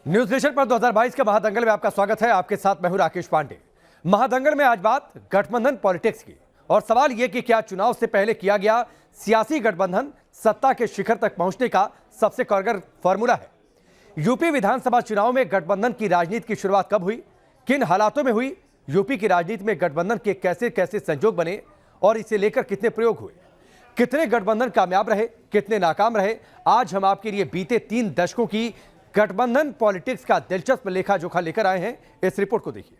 News nation पर 2022 के महादंगल में आपका स्वागत है। आपके साथ मैं हूं राकेश पांडे। महादंगल में आज बात गठबंधन पॉलिटिक्स की, और सवाल यह कि क्या चुनाव से पहले किया गया सियासी गठबंधन सत्ता के शिखर तक पहुंचने का सबसे कारगर फॉर्मूला है। यूपी विधानसभा चुनाव में गठबंधन की राजनीति की शुरुआत कब हुई, किन हालातों में हुई, यूपी की राजनीति में गठबंधन के कैसे कैसे संजोग बने और इसे लेकर कितने प्रयोग हुए, कितने गठबंधन कामयाब रहे, कितने नाकाम रहे, आज हम आपके लिए बीते 3 दशकों की गठबंधन पॉलिटिक्स का दिलचस्प लेखा जोखा लेकर आए हैं। इस रिपोर्ट को देखिए।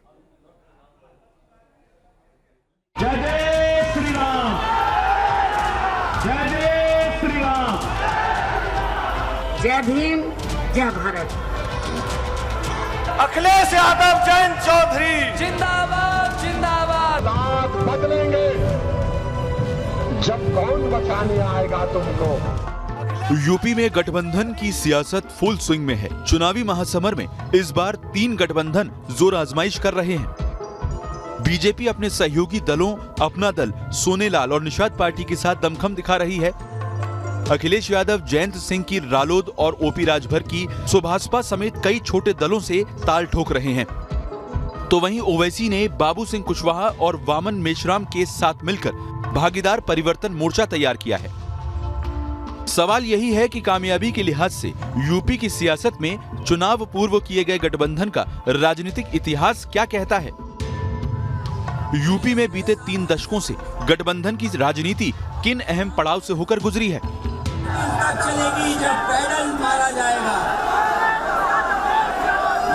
जय जय श्री राम, जय जय श्री राम, जय भीम, जय भारत। अखिलेश यादव जैन चौधरी जिंदाबाद जिंदाबाद। हाथ बदलेंगे जब कौन बचाने आएगा तुमको। यूपी में गठबंधन की सियासत फुल स्विंग में है। चुनावी महासमर में इस बार 3 गठबंधन जोर आजमाइश कर रहे हैं। बीजेपी अपने सहयोगी दलों अपना दल, सोनेलाल और निषाद पार्टी के साथ दमखम दिखा रही है। अखिलेश यादव जयंत सिंह की रालोद और ओपी राजभर की सुभाषपा समेत कई छोटे दलों से ताल ठोक रहे हैं। तो वहीं ओवैसी ने बाबू सिंह कुशवाहा और वामन मेश्राम के साथ मिलकर भागीदार परिवर्तन मोर्चा तैयार किया है। सवाल यही है कि कामयाबी के लिहाज से यूपी की सियासत में चुनाव पूर्व किए गए गठबंधन का राजनीतिक इतिहास क्या कहता है। यूपी में बीते 3 दशकों से गठबंधन की राजनीति किन अहम पड़ाव से होकर गुजरी है। चलेगी जब पैडल मारा जाएगा,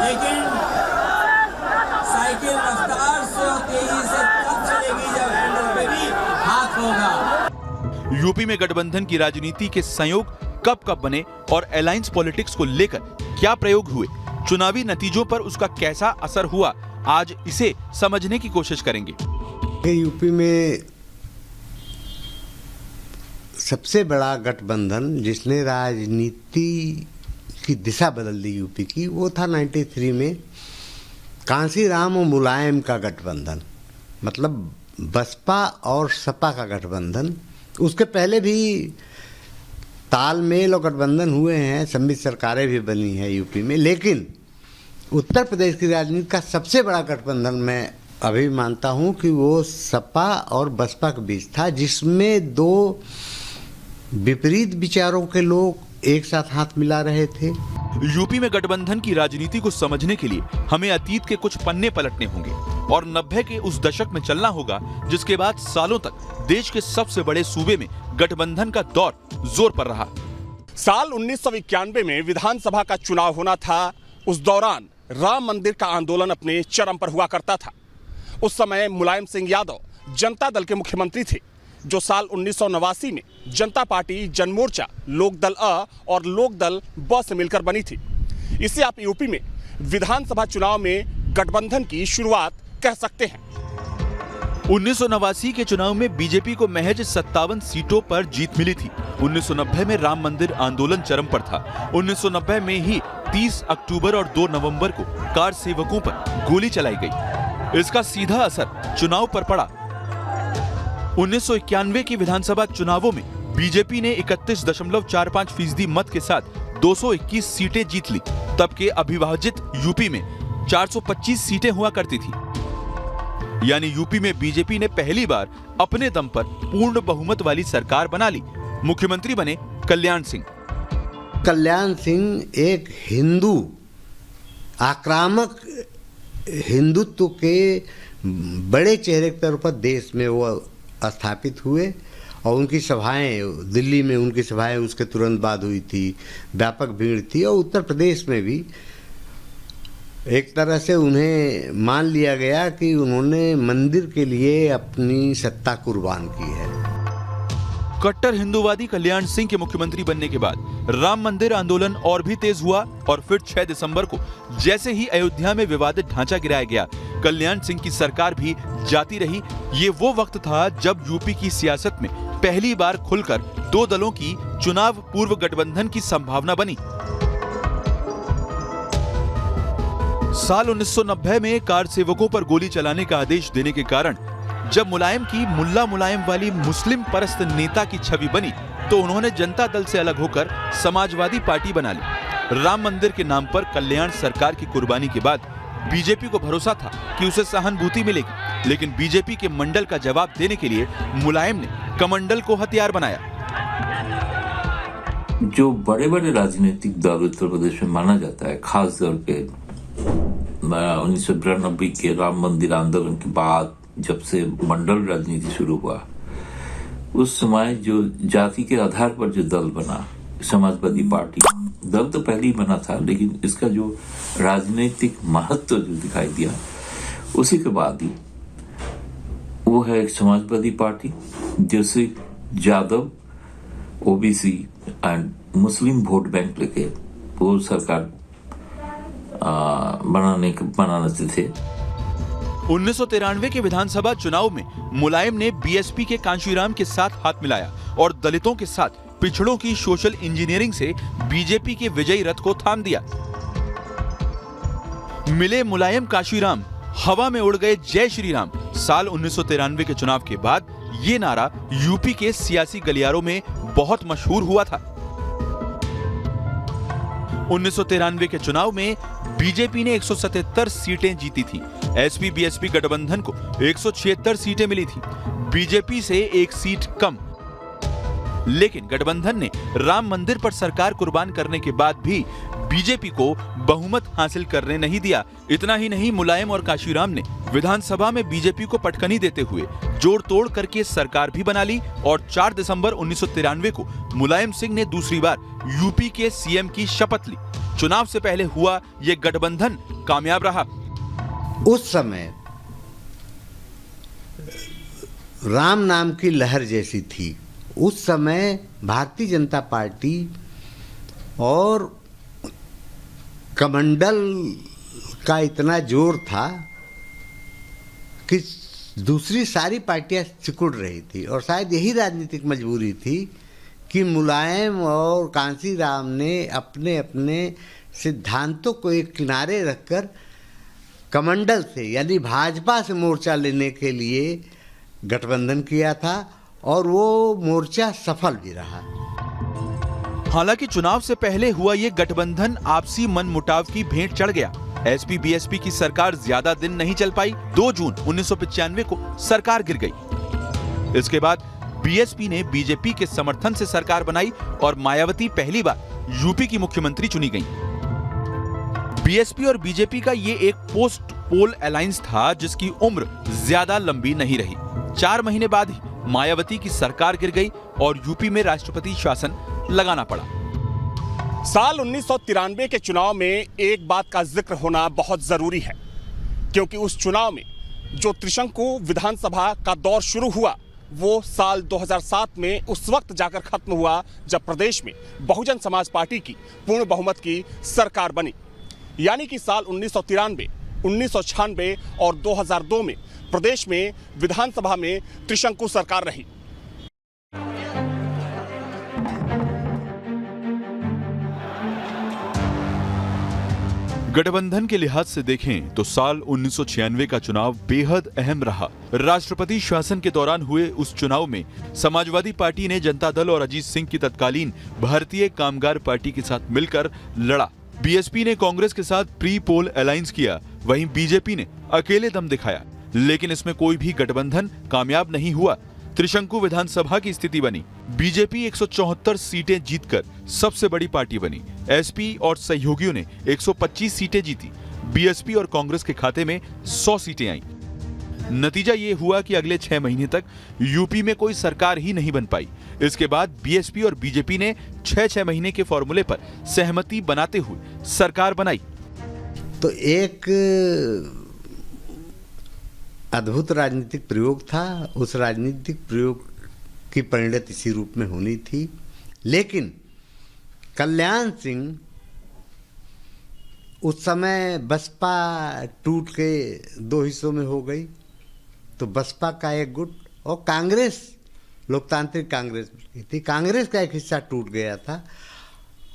लेकिन साइकिल रफ्तार से और तेजी से तब चलेगी जब हैंडल पे भी हाथ होगा। यूपी में गठबंधन की राजनीति के संयोग कब कब बने और अलायंस पॉलिटिक्स को लेकर क्या प्रयोग हुए, चुनावी नतीजों पर उसका कैसा असर हुआ, आज इसे समझने की कोशिश करेंगे। यूपी में सबसे बड़ा गठबंधन जिसने राजनीति की दिशा बदल दी यूपी की, वो था 93 में कांशीराम और मुलायम का गठबंधन, मतलब बसपा और सपा का गठबंधन। उसके पहले भी तालमेल और गठबंधन हुए हैं, सम्मिलित सरकारें भी बनी हैं यूपी में, लेकिन उत्तर प्रदेश की राजनीति का सबसे बड़ा गठबंधन मैं अभी मानता हूं कि वो सपा और बसपा के बीच था, जिसमें 2 विपरीत विचारों के लोग एक साथ हाथ मिला रहे थे। यूपी में गठबंधन की राजनीति को समझने के लिए हमें अतीत के कुछ पन्ने पलटने होंगे और 90 के उस दशक में चलना होगा जिसके बाद सालों तक देश के सबसे बड़े सूबे में गठबंधन का दौर जोर पर रहा। साल 1991 में विधानसभा का चुनाव होना था। उस दौरान राम मंदिर का आंदोलन अपने चरम पर हुआ करता था। उस समय मुलायम सिंह यादव जनता दल के मुख्यमंत्री थे, जो साल 1989 में जनता पार्टी, जनमोर्चा, लोकदल अ और लोकदल ब से मिलकर बनी थी। इसे आप यूपी में विधानसभा चुनाव में गठबंधन की शुरुआत कह सकते हैं। 1989 के चुनाव में बीजेपी को महज 57 सीटों पर जीत मिली थी। 1990 में राम मंदिर आंदोलन चरम पर था। 1990 में ही 30 अक्टूबर और 2 नवंबर को कार सेवकों पर गोली चलाई गई। इसका सीधा असर चुनाव पर पड़ा। 1991 के विधानसभा चुनावों में बीजेपी ने 31.45% मत के साथ 221 सीटें जीत ली। तब के अविभाजित यूपी में 425 सीटें हुआ करती थी। यानी यूपी में बीजेपी ने पहली बार अपने दम पर पूर्ण बहुमत वाली सरकार बना ली। मुख्यमंत्री बने कल्याण सिंह। कल्याण सिंह एक हिंदू, आक्रामक हिंदुत्व के बड़े चेहरे के तौर पर देश में वो स्थापित हुए और उनकी सभाएं, दिल्ली में उनकी सभाएं उसके तुरंत बाद हुई थी, व्यापक भीड़ थी। और उत्तर प्रदेश में भी एक तरह से उन्हें मान लिया गया कि उन्होंने मंदिर के लिए अपनी सत्ता कुर्बान की है। कट्टर हिंदूवादी कल्याण सिंह के मुख्यमंत्री बनने के बाद राम मंदिर आंदोलन और भी तेज हुआ और फिर 6 दिसंबर को जैसे ही अयोध्या में विवादित ढांचा गिराया गया, कल्याण सिंह की सरकार भी जाती रही। ये वो वक्त था जब यूपी की सियासत में पहली बार खुलकर 2 दलों की चुनाव पूर्व गठबंधन की संभावना बनी। साल 1990 में कार सेवकों पर गोली चलाने का आदेश देने के कारण जब मुलायम की मुल्ला मुलायम वाली मुस्लिम परस्त नेता की छवि बनी, तो उन्होंने जनता दल से अलग होकर समाजवादी पार्टी बना ली राम मंदिर के नाम पर कल्याण सरकार की कुर्बानी के बाद बीजेपी को भरोसा था कि उसे सहानुभूति मिलेगी, लेकिन बीजेपी के मंडल का जवाब देने के लिए मुलायम ने कमंडल को हथियार बनाया। जो बड़े बड़े राजनीतिक दल उत्तर प्रदेश में माना जाता है, खास तौर पे 1992 के राम मंदिर आंदोलन के बाद जब से मंडल राजनीति शुरू हुआ, उस समय जो जाति के आधार पर जो दल बना, समाजवादी पार्टी दल तो पहले ही बना था, लेकिन इसका जो राजनीतिक महत्व जो दिखाई दिया उसी के बाद ही वो है एक समाजवादी पार्टी जैसे Yadav, OBC and Muslim vote bank लेके वो सरकार बनाने थे। 1993 के विधानसभा चुनाव में मुलायम ने बीएसपी के कांशीराम के साथ हाथ मिलाया और दलितों के साथ पिछड़ों की सोशल इंजीनियरिंग से बीजेपी के विजयी रथ को थाम दिया। मिले मुलायम कांशीराम, हवा में उड़ गए जय श्री राम। साल 1993 के चुनाव के बाद ये नारा यूपी के सियासी गलियारों में बहुत मशहूर हुआ था। 1993 के चुनाव में बीजेपी ने 177 सीटें जीती थी। एसपी बीएसपी गठबंधन को 176 सीटें मिली थी, बीजेपी से एक सीट कम। लेकिन गठबंधन ने राम मंदिर पर सरकार कुर्बान करने के बाद भी बीजेपी को बहुमत हासिल करने नहीं दिया। इतना ही नहीं, मुलायम और कांशीराम ने विधानसभा में बीजेपी को पटखनी देते हुए जोड़ तोड़ करके सरकार भी बना ली और 4 दिसंबर 1993 को मुलायम सिंह ने दूसरी बार यूपी के सीएम की शपथ ली। चुनाव से पहले हुआ ये गठबंधन कामयाब रहा। उस समय राम नाम की लहर जैसी थी। उस समय भारतीय जनता पार्टी और कमंडल का इतना जोर था कि दूसरी सारी पार्टियां सिकुड़ रही थी और शायद यही राजनीतिक मजबूरी थी कि मुलायम और कांशीराम ने अपने अपने सिद्धांतों को एक किनारे रखकर कमंडल से यानी भाजपा से मोर्चा लेने के लिए गठबंधन किया था और वो मोर्चा सफल भी रहा। हालांकि चुनाव से पहले हुआ ये गठबंधन आपसी मनमुटाव की भेंट चढ़ गया। एसपी बीएसपी की सरकार ज्यादा दिन नहीं चल पाई। 2 जून 1995 को सरकार गिर गई। इसके बाद बीएसपी ने बीजेपी के समर्थन से सरकार बनाई और मायावती पहली बार यूपी की मुख्यमंत्री चुनी गई। बीएसपी और बीजेपी का ये एक पोस्ट पोल अलायंस था जिसकी उम्र ज्यादा लंबी नहीं रही। 4 महीने बाद ही मायावती की सरकार गिर गई और यूपी में राष्ट्रपति शासन लगाना पड़ा। साल 1993 के चुनाव में एक बात का जिक्र होना बहुत जरूरी है, क्योंकि उस चुनाव में जो त्रिशंकु विधानसभा का दौर शुरू हुआ वो साल 2007 में उस वक्त जाकर खत्म हुआ जब प्रदेश में बहुजन समाज पार्टी की पूर्ण बहुमत की सरकार बनी। यानी कि साल 1993, 1996 और 2002 में प्रदेश में विधानसभा में त्रिशंकु सरकार रही। गठबंधन के लिहाज से देखें तो साल 1996 का चुनाव बेहद अहम रहा। राष्ट्रपति शासन के दौरान हुए उस चुनाव में समाजवादी पार्टी ने जनता दल और अजीत सिंह की तत्कालीन भारतीय कामगार पार्टी के साथ मिलकर लड़ा। बीएसपी ने कांग्रेस के साथ प्री पोल अलायंस किया, वहीं बीजेपी ने अकेले दम दिखाया। लेकिन इसमें कोई भी गठबंधन कामयाब नहीं हुआ। त्रिशंकु विधानसभा की स्थिति बनी। बीजेपी 174 सीटें जीतकर सबसे बड़ी पार्टी बनी। एसपी और सहयोगियों ने 125 सीटें जीती। बीएसपी और कांग्रेस के खाते में 100 सीटें आईं। नतीजा ये हुआ कि अगले 6 महीने तक यूपी में कोई सरकार ही नहीं बन पाई। इसके बाद बीएसपी और बीजेपी ने 6 महीने के फॉर्मूले पर सहमति बनाते हुए सरकार बनाई। तो एक अद्भुत राजनीतिक प्रयोग था। उस राजनीतिक प्रयोग की परिणति इसी रूप में होनी थी। लेकिन कल्याण सिंह उस समय बसपा टूट के 2 हिस्सों में हो गई, तो बसपा का एक गुट और कांग्रेस, लोकतांत्रिक कांग्रेस थी, कांग्रेस का एक हिस्सा टूट गया था।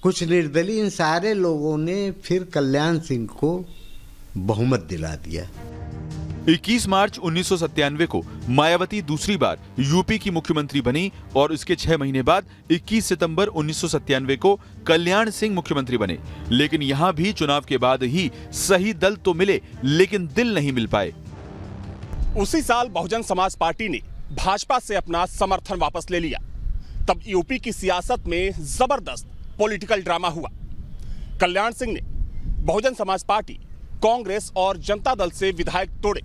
कुछ निर्दलीय इन सारे लोगों ने फिर कल्याण सिंह को बहुमत दिला दिया। 21 मार्च 1997 को मायावती दूसरी बार यूपी की मुख्यमंत्री बनी और इसके 6 महीने बाद 21 सितंबर 1997 को कल्याण सिंह मुख्यमंत्री बने। लेकिन यहां भी चुनाव के बाद ही सही दल तो मिले, लेकिन दिल नहीं मिल पाए। उसी साल बहुजन समाज पार्टी ने भाजपा से अपना समर्थन वापस ले लिया। तब यूपी की सियासत में जबरदस्त पॉलिटिकल ड्रामा हुआ। कल्याण सिंह ने बहुजन समाज पार्टी, कांग्रेस और जनता दल से विधायक तोड़े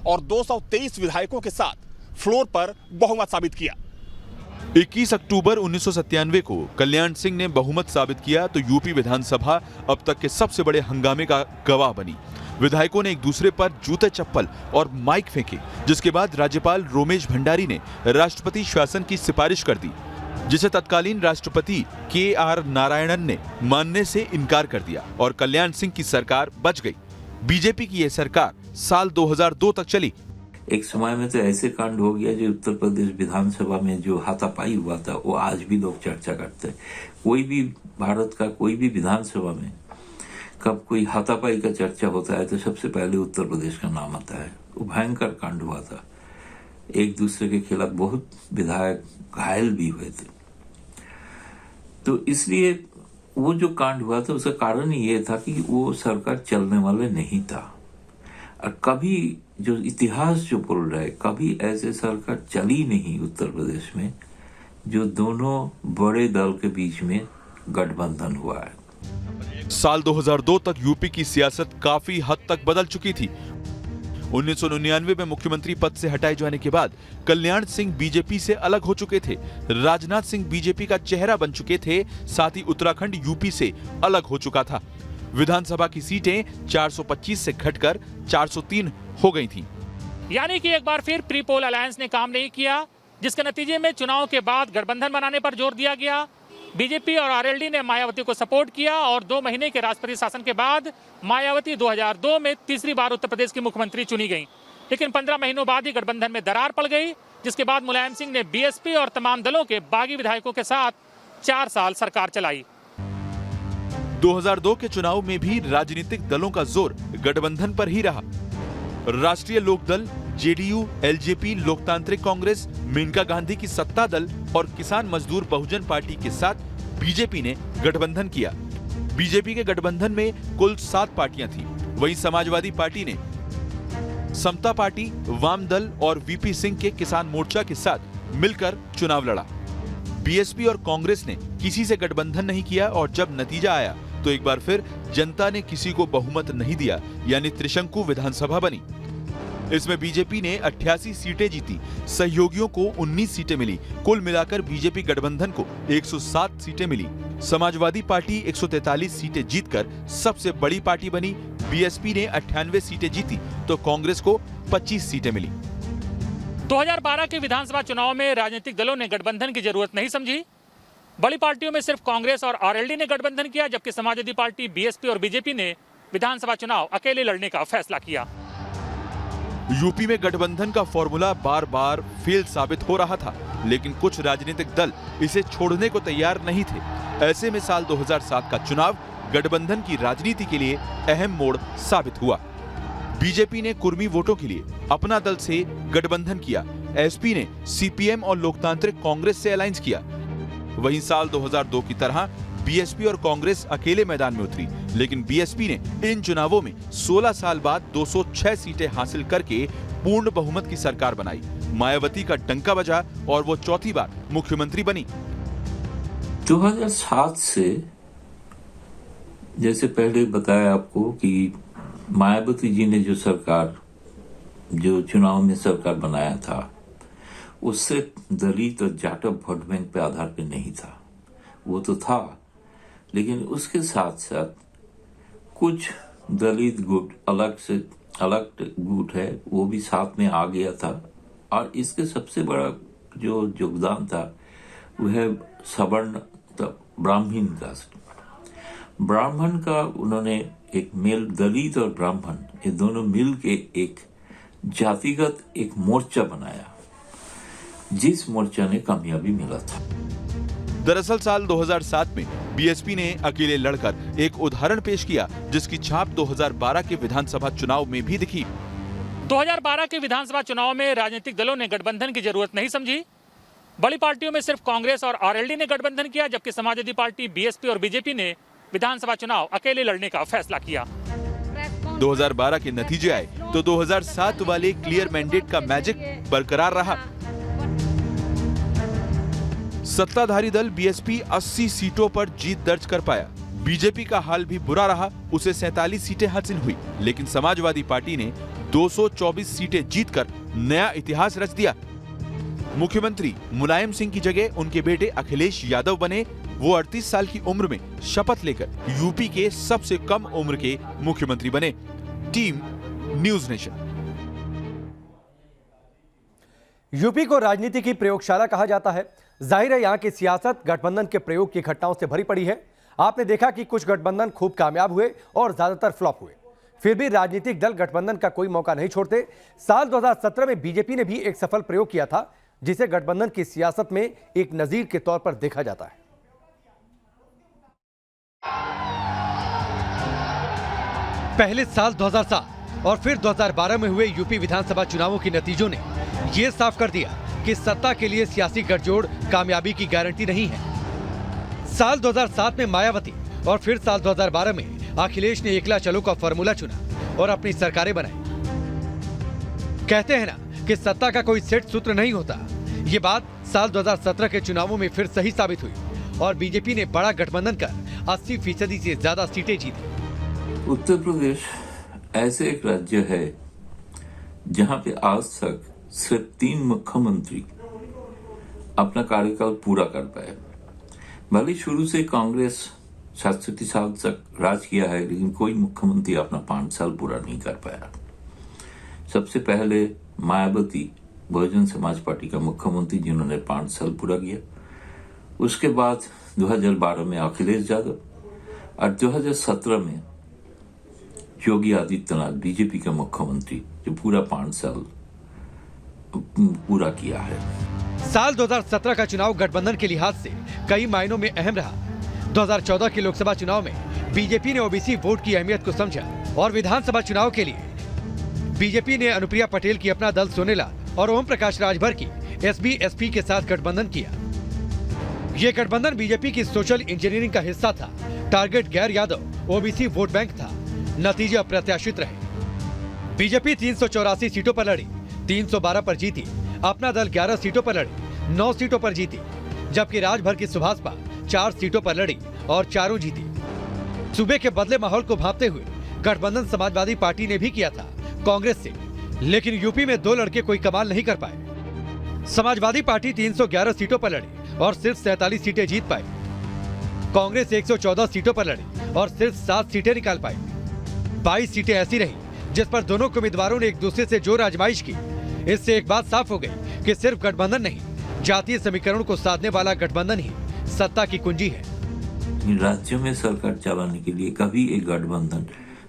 और 223 विधायकों के साथ फ्लोर पर बहुमत साबित किया। 21 अक्टूबर 1997 को कल्याण सिंह ने बहुमत साबित किया तो यूपी विधानसभा अब तक के सबसे बड़े हंगामे का गवाह बनी। विधायकों ने एक दूसरे पर जूते चप्पल और माइक फेंके, जिसके बाद राज्यपाल रोमेश भंडारी ने राष्ट्रपति शासन की सिफारिश कर दी, जिसे तत्कालीन राष्ट्रपति KR नारायणन ने मानने से इनकार कर दिया और कल्याण सिंह की सरकार बच गई। बीजेपी की यह सरकार साल 2002 तक चली। एक समय में तो ऐसे कांड हो गया जो उत्तर प्रदेश विधानसभा में जो हाथापाई हुआ था वो आज भी लोग चर्चा करते हैं। कोई भी भारत का कोई भी विधानसभा में कब कोई हाथापाई का चर्चा होता है तो सबसे पहले उत्तर प्रदेश का नाम आता है। वो भयंकर कांड हुआ था, एक दूसरे के खिलाफ बहुत विधायक घायल भी हुए थे। तो इसलिए वो जो कांड हुआ था उसका कारण ये था कि वो सरकार चलने वाले नहीं था। और कभी जो इतिहास जो बोल रहा है, कभी ऐसे सरकार चली नहीं उत्तर प्रदेश में जो दोनों बड़े दल के बीच में गठबंधन हुआ है। साल 2002 तक यूपी की सियासत काफी हद तक बदल चुकी थी। 1999 में मुख्यमंत्री पद से हटाए जाने के बाद कल्याण सिंह बीजेपी से अलग हो चुके थे। राजनाथ सिंह बीजेपी का चेहरा बन चुके थे। साथ ही उत्तराखंड यूपी से अलग हो चुका था। विधानसभा की सीटें 425 से घटकर 403 हो गई थीं। यानी कि एक बार फिर प्री पोल अलायंस ने काम नहीं किया, जिसके नतीजे में चुनाव के बाद गठबंधन बनाने पर जोर दिया गया। बीजेपी और आरएलडी ने मायावती को सपोर्ट किया और 2 महीने के राष्ट्रपति शासन के बाद मायावती 2002 में तीसरी बार उत्तर प्रदेश की मुख्यमंत्री चुनी गई। लेकिन 15 महीनों बाद ही गठबंधन में दरार पड़ गई, जिसके बाद मुलायम सिंह ने बीएसपी और तमाम दलों के बागी विधायकों के साथ 4 साल सरकार चलाई। 2002 के चुनाव में भी राजनीतिक दलों का जोर गठबंधन पर ही रहा। राष्ट्रीय लोकदल, जेडीयू, एलजेपी, लोकतांत्रिक कांग्रेस, मेनका गांधी की सत्ता दल और किसान मजदूर बहुजन पार्टी के साथ बीजेपी ने गठबंधन किया। बीजेपी के गठबंधन में कुल 7 पार्टियां थीं। वहीं समाजवादी पार्टी ने समता पार्टी, वाम दल और वीपी सिंह के किसान मोर्चा के साथ मिलकर चुनाव लड़ा। बीएसपी और कांग्रेस ने किसी से गठबंधन नहीं किया और जब नतीजा आया तो एक बार फिर जनता ने किसी को बहुमत नहीं दिया, यानी त्रिशंकु विधानसभा बनी। इसमें बीजेपी ने 88 सीटें जीती, सहयोगियों को 19 सीटें मिली। कुल मिलाकर बीजेपी गठबंधन को 107 सीटें मिली। समाजवादी पार्टी 143 सीटें जीतकर सबसे बड़ी पार्टी बनी। बीएसपी ने 98 सीटें जीती तो कांग्रेस को 25 सीटें मिली। 2012 के विधानसभा चुनाव में राजनीतिक दलों ने गठबंधन की जरूरत नहीं समझी। बड़ी पार्टियों में सिर्फ कांग्रेस और आरएलडी ने गठबंधन किया, जबकि समाजवादी पार्टी, बीएसपी और बीजेपी ने विधानसभा चुनाव अकेले लड़ने का फैसला किया। यूपी में गठबंधन का फॉर्मूला बार बार फेल साबित हो रहा था, लेकिन कुछ राजनीतिक दल इसे छोड़ने को तैयार नहीं थे। ऐसे में साल 2007 का चुनाव गठबंधन की राजनीति के लिए अहम मोड़ साबित हुआ। बीजेपी ने कुर्मी वोटों के लिए अपना दल से गठबंधन किया। एसपी ने सीपीएम और लोकतांत्रिक कांग्रेस से अलायंस किया। वहीं साल 2002 की तरह बीएसपी और कांग्रेस अकेले मैदान में उतरी, लेकिन बीएसपी ने इन चुनावों में 16 साल बाद 206 सीटें हासिल करके पूर्ण बहुमत की सरकार बनाई। मायावती का डंका बजा और वो चौथी बार मुख्यमंत्री बनी। 2007 से, जैसे पहले बताया आपको कि मायावती जी ने जो सरकार, जो चुनाव में सरकार बनाया था, उससे दलित और जाटव वोट बैंक पे आधार पे नहीं था। वो तो था, लेकिन उसके साथ साथ कुछ दलित गुट अलग गुट है वो भी साथ में आ गया था। और इसके सबसे बड़ा जो योगदान था वो है सवर्ण ब्राह्मण कास्ट। ब्राह्मण का उन्होंने एक मेल, दलित और ब्राह्मण ये दोनों मिल के एक जातिगत एक मोर्चा बनाया, जिस मोर्चा ने कामयाबी मिला था। दरअसल साल 2007 में बीएसपी ने अकेले लड़कर एक उदाहरण पेश किया, जिसकी छाप 2012 के विधानसभा चुनाव में भी दिखी। 2012 के विधानसभा चुनाव में राजनीतिक दलों ने गठबंधन की जरूरत नहीं समझी। बड़ी पार्टियों में सिर्फ कांग्रेस और आरएलडी ने गठबंधन किया, जबकि समाजवादी पार्टी, बीएसपी और बीजेपी ने विधानसभा चुनाव अकेले लड़ने का फैसला किया। 2012 के नतीजे आए तो 2007 वाले क्लियर मैंडेट का मैजिक बरकरार रहा। सत्ताधारी दल बीएसपी 80 सीटों पर जीत दर्ज कर पाया। बीजेपी का हाल भी बुरा रहा, उसे 47 सीटें हासिल हुई, लेकिन समाजवादी पार्टी ने 224 सीटें जीतकर नया इतिहास रच दिया। मुख्यमंत्री मुलायम सिंह की जगह उनके बेटे अखिलेश यादव बने। वो 38 साल की उम्र में शपथ लेकर यूपी के सबसे कम उम्र के मुख्यमंत्री बने। Team news nation. यूपी को राजनीति की प्रयोगशाला कहा जाता है। जाहिर है यहां की सियासत गठबंधन के प्रयोग की घटनाओं से भरी पड़ी है। आपने देखा कि कुछ गठबंधन खूब कामयाब हुए और ज्यादातर फ्लॉप हुए। फिर भी राजनीतिक दल गठबंधन का कोई मौका नहीं छोड़ते। साल 2017 में बीजेपी ने भी एक सफल प्रयोग किया था, जिसे गठबंधन की सियासत में एक नजीर के तौर पर देखा जाता है। पहले साल 2007 और फिर 2012 में हुए यूपी विधानसभा चुनावों के नतीजों ने यह साफ कर दिया कि सत्ता के लिए सियासी गठजोड़ कामयाबी की गारंटी नहीं है। साल 2007 में मायावती और फिर साल 2012 में अखिलेश ने एकला चलो का फॉर्मूला चुना और अपनी सरकारें बनाई। कहते हैं ना कि सत्ता का कोई सेट सूत्र नहीं होता। ये बात साल 2017 के चुनावों में फिर सही साबित हुई और बीजेपी ने बड़ा गठबंधन कर 80% से ज्यादा सीटें जीती। उत्तर प्रदेश ऐसे एक राज्य है जहां पे आज तक सिर्फ 3 मुख्यमंत्री अपना कार्यकाल पूरा कर पाए। भले शुरू से कांग्रेस 67 साल तक राज किया है, लेकिन कोई मुख्यमंत्री अपना 5 साल पूरा नहीं कर पाया। सबसे पहले मायावती बहुजन समाज पार्टी का मुख्यमंत्री, जिन्होंने 5 साल पूरा किया। उसके बाद 2012 में अखिलेश यादव और 2017 में योगी आदित्यनाथ बीजेपी का मुख्यमंत्री, जो पूरा 5 साल पूरा किया है। साल 2017 का चुनाव गठबंधन के लिहाज से कई मायनों में अहम रहा। 2014 के लोकसभा चुनाव में बीजेपी ने ओबीसी वोट की अहमियत को समझा और विधानसभा चुनाव के लिए बीजेपी ने अनुप्रिया पटेल की अपना दल सोनेलाल और ओम प्रकाश राजभर की एसबी-एसपी के साथ गठबंधन किया। ये गठबंधन बीजेपी की सोशल इंजीनियरिंग का हिस्सा था। टारगेट गैर यादव ओबीसी वोट बैंक था। नतीजे अप्रत्याशित रहे। बीजेपी 384 सीटों पर लड़ी, 312 पर जीती। अपना दल 11 सीटों पर लड़ी, 9 सीटों पर जीती, जबकि राजभर की सुभाषपा 4 सीटों पर लड़ी और चारों जीती। सूबे के बदले माहौल को भांपते हुए गठबंधन समाजवादी पार्टी ने भी किया था कांग्रेस से, लेकिन यूपी में 2 लड़के कोई कमाल नहीं कर पाए। समाजवादी पार्टी 311 सीटों पर लड़ी और सिर्फ 47 सीटें जीत पाई। कांग्रेस 114 सीटों पर लड़ी और सिर्फ 7 सीटें निकाल पाई। 22 सीटें ऐसी रही जिस पर दोनों उम्मीदवारों ने एक दूसरे से जोर आजमाइश की। इससे एक बात साफ हो गई कि सिर्फ गठबंधन नहीं, जातीय समीकरण को साधने वाला गठबंधन ही सत्ता की कुंजी है। राज्य में सरकार चलाने के लिए कभी एक गठबंधन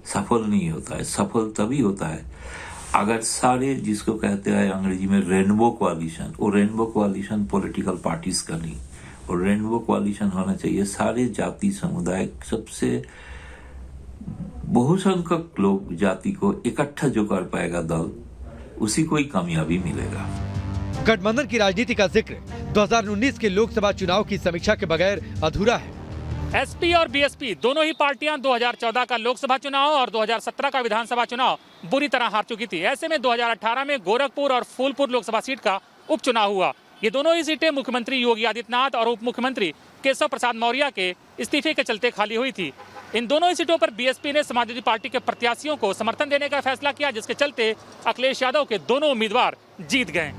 सफल नहीं होता है। सफल तभी होता है अगर सारे, जिसको कहते हैं अंग्रेजी में रेनबो कोalition, वो रेनबो कोalition पॉलिटिकल पार्टीज का नहीं, और रेनबो कोalition होना चाहिए सारे जाति समुदाय, सबसे बहुसंख्यक लोग जाति को इकट्ठा जो कर पाएगा दल, उसी को ही कामयाबी मिलेगा। गठबंधन की राजनीति का जिक्र 2019 के लोकसभा चुनाव की समीक्षा के बगैर अधूरा है। एसपी और बीएसपी दोनों ही पार्टियां 2014 का लोकसभा चुनाव और 2017 का विधानसभा चुनाव बुरी तरह हार चुकी थी। ऐसे में 2018 में गोरखपुर और फूलपुर लोकसभा सीट का उपचुनाव हुआ। ये दोनों ही सीटें मुख्यमंत्री योगी आदित्यनाथ और उप मुख्यमंत्री केशव प्रसाद मौर्य के इस्तीफे के चलते खाली हुई थी। इन दोनों ही सीटों पर बीएसपी ने समाजवादी पार्टी के प्रत्याशियों को समर्थन देने का फैसला किया, जिसके चलते अखिलेश यादव के दोनों उम्मीदवार जीत गए।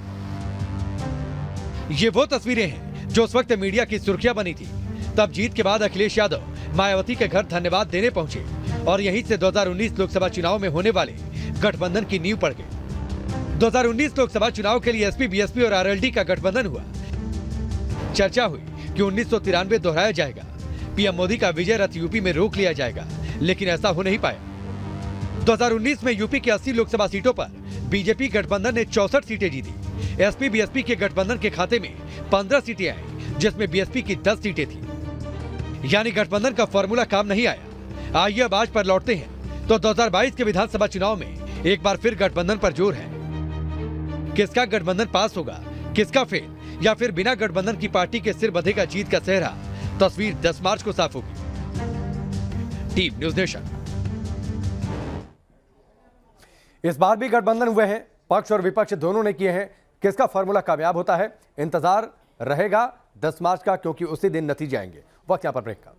ये वो तस्वीरें हैं जो उस वक्त मीडिया की सुर्खियां बनी थी। तब जीत के बाद अखिलेश यादव मायावती के घर धन्यवाद देने पहुंचे और यहीं से 2019 लोकसभा चुनाव में होने वाले गठबंधन की नींव पड़ गई। 2019 लोकसभा चुनाव के लिए एसपी, बीएसपी और आरएलडी का गठबंधन हुआ। चर्चा हुई कि 1993 दोहराया जाएगा, पीएम मोदी का विजय रथ यूपी में रोक लिया जाएगा, लेकिन ऐसा हो नहीं पाया। 2019 में यूपी के 80 लोकसभा सीटों पर बीजेपी गठबंधन ने 64 सीटें जीती। एसपी, बीएसपी के गठबंधन के खाते में 15 सीटें आई, जिसमें बीएसपी की 10 सीटें थी। यानी गठबंधन का फॉर्मूला काम नहीं आया। आइए अब आज पर लौटते हैं तो 2022 के विधानसभा चुनाव में एक बार फिर गठबंधन पर जोर है। किसका गठबंधन पास होगा, किसका फेल, या फिर बिना गठबंधन की पार्टी के सिर बंधेगा जीत का सेहरा, तस्वीर 10 मार्च को साफ होगी। Team news nation. इस बार भी गठबंधन हुए हैं, पक्ष और विपक्ष दोनों ने किए हैं। किसका फॉर्मूला कामयाब होता है, इंतजार रहेगा 10 मार्च का, क्योंकि उसी दिन नतीजे आएंगे। वक्त यहां पर ब्रेक का।